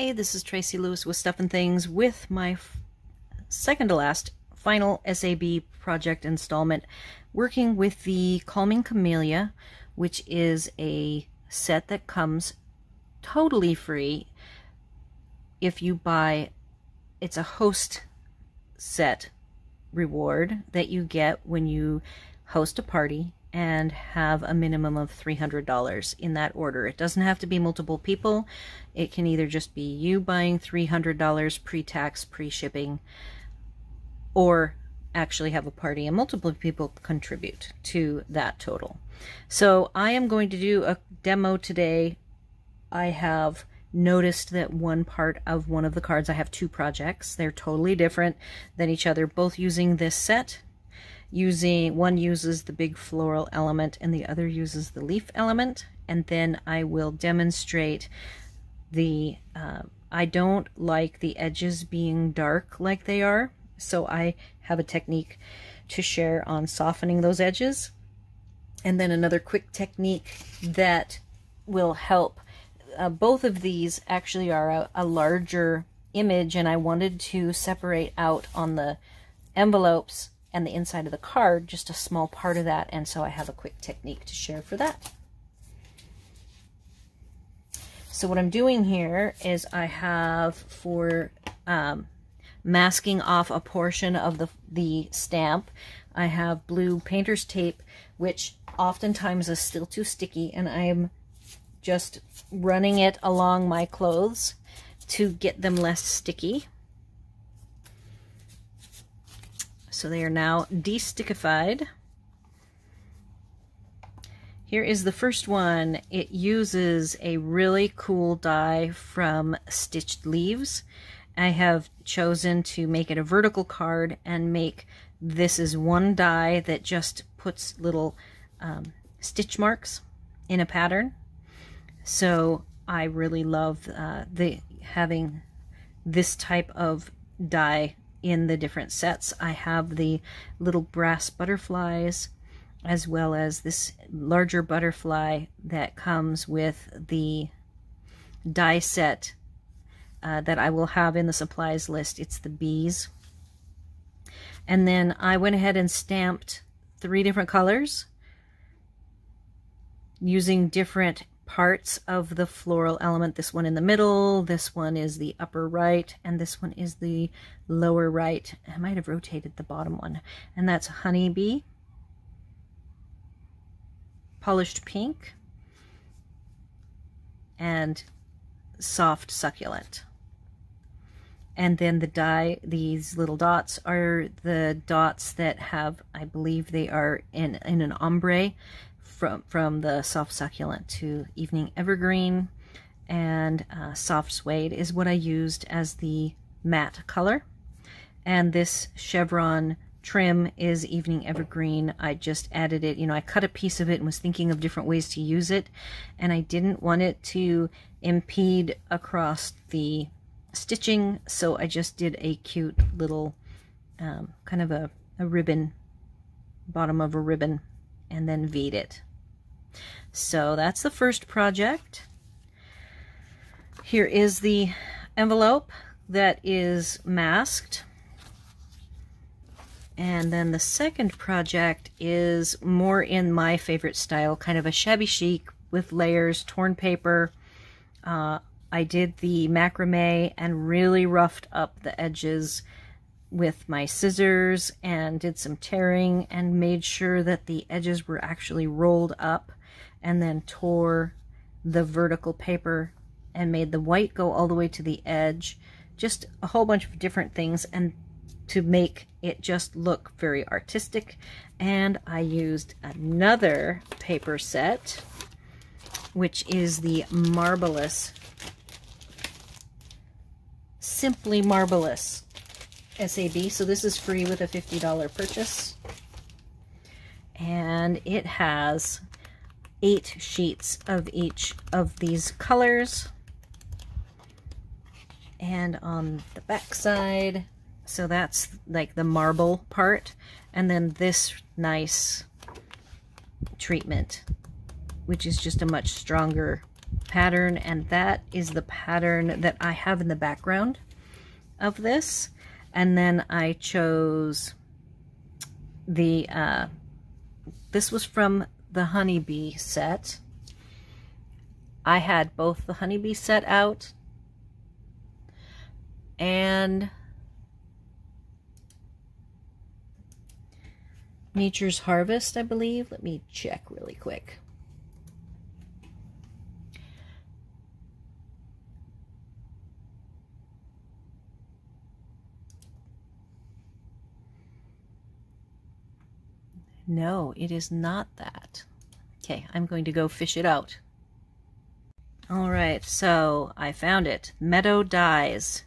Hey, this is Tracy Lewis with Stuff and Things with my second to last final SAB project installment, working with the Calming Camellia, which is a set that comes totally free if you buy. It's a host set reward that you get when you host a party and have a minimum of $300 in that order. It doesn't have to be multiple people. It can either just be you buying $300 pre-tax, pre-shipping, or actually have a party and multiple people contribute to that total. So I am going to do a demo today. I have noticed that one part of one of the cards, I have two projects. They're totally different than each other, both using this set. One uses the big floral element and the other uses the leaf element, and then I will demonstrate the I don't like the edges being dark like they are, so I have a technique to share on softening those edges, and then another quick technique that will help. Both of these actually are a larger image, and I wanted to separate out on the envelopes and the inside of the card just a small part of that, and so I have a quick technique to share for that. So what I'm doing here is I have, for masking off a portion of the stamp, I have blue painter's tape, which oftentimes is still too sticky, and I'm just running it along my clothes to get them less sticky. So they are now de-stickified. Here is the first one. It uses a really cool die from Stitched Leaves. I have chosen to make it a vertical card and make this is one die that just puts little stitch marks in a pattern. So I really love having this type of die in the different sets. I have the little brass butterflies, as well as this larger butterfly that comes with the die set that I will have in the supplies list. It's the bees. And then I went ahead and stamped 3 different colors using different parts of the floral element. This one in the middle, this one is the upper right, and this one is the lower right. I might have rotated the bottom one. And that's Honeybee, Polished Pink, and Soft Succulent. And then the die, these little dots are the dots that have, I believe they are in an ombre, from the Soft Succulent to Evening Evergreen, and Soft Suede is what I used as the matte color. And this chevron trim is Evening Evergreen. I just added it, I cut a piece of it and was thinking of different ways to use it, and I didn't want it to impede across the stitching, so I just did a cute little kind of a ribbon, bottom of a ribbon, and then V'd it. So that's the first project. Here is the envelope that is masked. And then the second project is more in my favorite style, kind of a shabby chic with layers, torn paper. I did the macrame and really roughed up the edges with my scissors and did some tearing and made sure that the edges were actually rolled up, and then tore the vertical paper and made the white go all the way to the edge. Just a whole bunch of different things, and to make it just look very artistic. And I used another paper set, which is the Marvelous, Simply Marvelous SAB. So this is free with a $50 purchase. And it has 8 sheets of each of these colors. And on the back side, so that's like the marble part, and then this nice treatment, which is just a much stronger pattern, and that is the pattern that I have in the background of this. And then I chose the, this was from the honeybee set. I had both the honeybee set out and Nature's Harvest, I believe. Let me check really quick. No, it is not that. Okay, I'm going to go fish it out. All right, so I found it. Meadow Dies.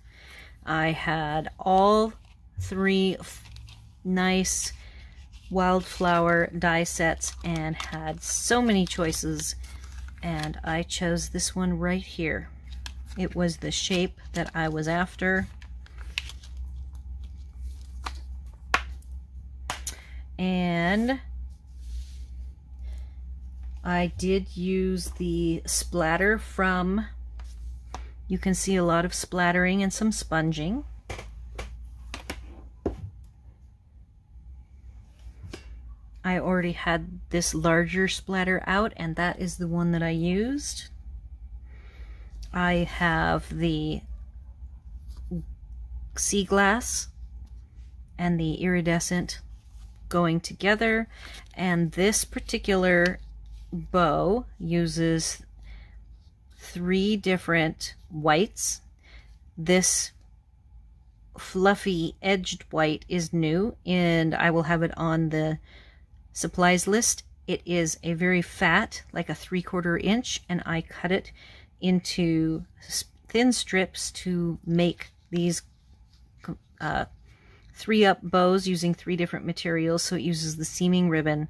I had all three nice wildflower die sets and had so many choices, and I chose this one right here. It was the shape that I was after. And I did use the splatter from, you can see a lot of splattering and some sponging. I already had this larger splatter out, and that is the one that I used. I have the sea glass and the iridescent going together, and this particular bow uses 3 different whites. This fluffy edged white is new, and I will have it on the supplies list. It is a very fat, like a 3/4 inch, and I cut it into thin strips to make these 3-up bows using 3 different materials. So it uses the seaming ribbon,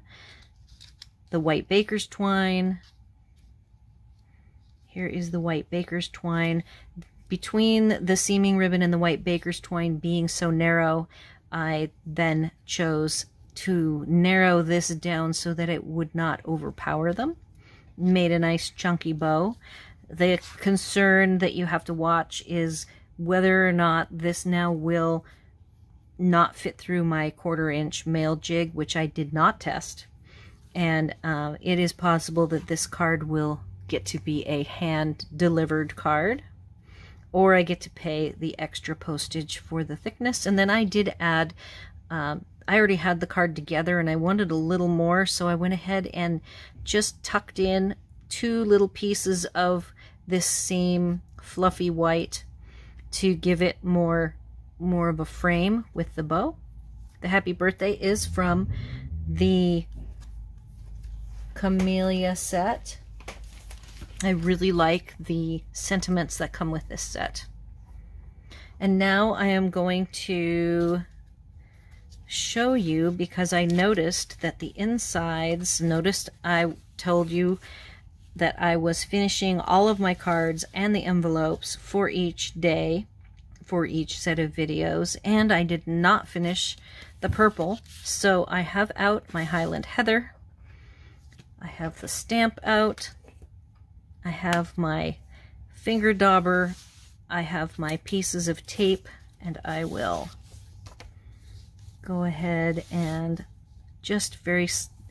the white baker's twine. Here is the white baker's twine. Between the seaming ribbon and the white baker's twine being so narrow, I then chose to narrow this down so that it would not overpower them. Made a nice chunky bow. The concern that you have to watch is whether or not this now will not fit through my 1/4 inch mail jig, which I did not test. And it is possible that this card will get to be a hand-delivered card, or I get to pay the extra postage for the thickness. And then I did add, I already had the card together and I wanted a little more, so I went ahead and just tucked in 2 little pieces of this same fluffy white to give it more of a frame with the bow. The happy birthday is from the Camellia set. I really like the sentiments that come with this set. And now I am going to show you, because I noticed that the insides, noticed I told you that I was finishing all of my cards and the envelopes for each day, for each set of videos, and I did not finish the purple. So I have out my Highland Heather, I have the stamp out, I have my finger dauber, I have my pieces of tape, and I will go ahead and just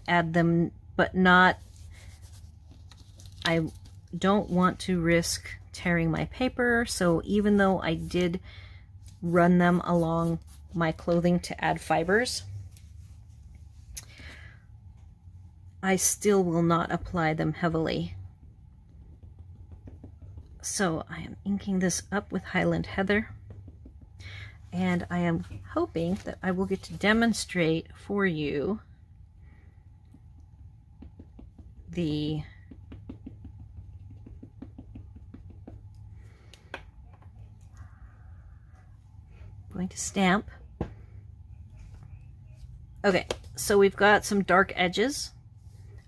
add them, but not, I don't want to risk tearing my paper, so even though I did run them along my clothing to add fibers, I still will not apply them heavily. So I am inking this up with Highland Heather, and I am hoping that I will get to demonstrate for you the going to stamp. Okay, so we've got some dark edges.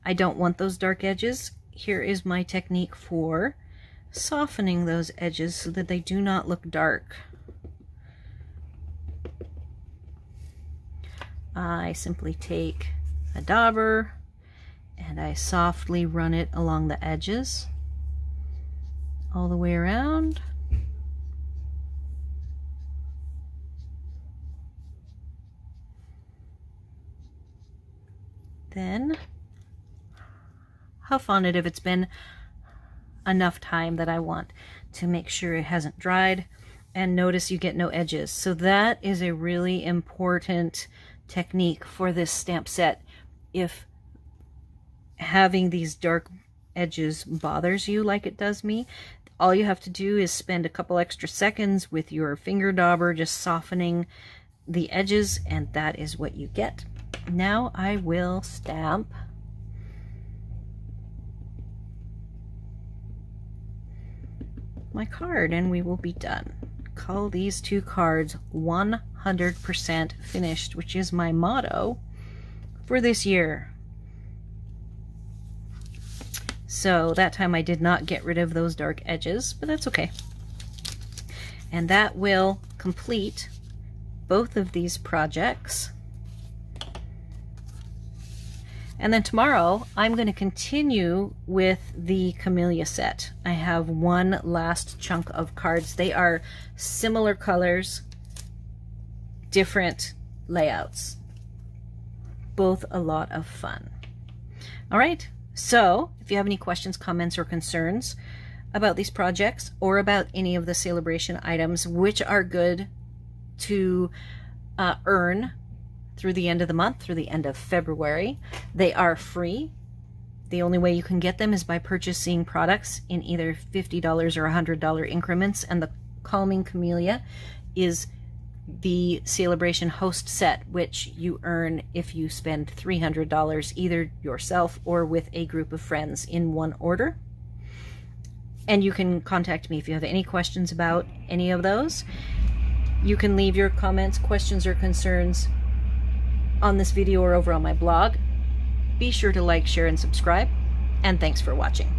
I don't want those dark edges. Here is my technique for softening those edges so that they do not look dark. I simply take a dauber and I softly run it along the edges. all the way around. Then huff on it if it's been enough time that I want to make sure it hasn't dried. And notice you get no edges. So that is a really important technique for this stamp set. If having these dark edges bothers you like it does me, all you have to do is spend a couple extra seconds with your finger dauber just softening the edges, and that is what you get. Now I will stamp my card and we will be done. Call these 2 cards 100% finished, which is my motto for this year. So that time I did not get rid of those dark edges, but that's okay. And that will complete both of these projects. And then tomorrow I'm going to continue with the Camellia set. I have one last chunk of cards. They are similar colors, different layouts. Both a lot of fun. All right, so if you have any questions, comments, or concerns about these projects or about any of the Sale-A-Bration items, which are good to earn through the end of the month, through the end of February. They are free. The only way you can get them is by purchasing products in either $50 or $100 increments, and the Calming Camellia is the Sale-A-Bration host set, which you earn if you spend $300 either yourself or with a group of friends in one order. And you can contact me if you have any questions about any of those. You can leave your comments, questions, or concerns on this video or over on my blog. Be sure to like, share, and subscribe, and thanks for watching.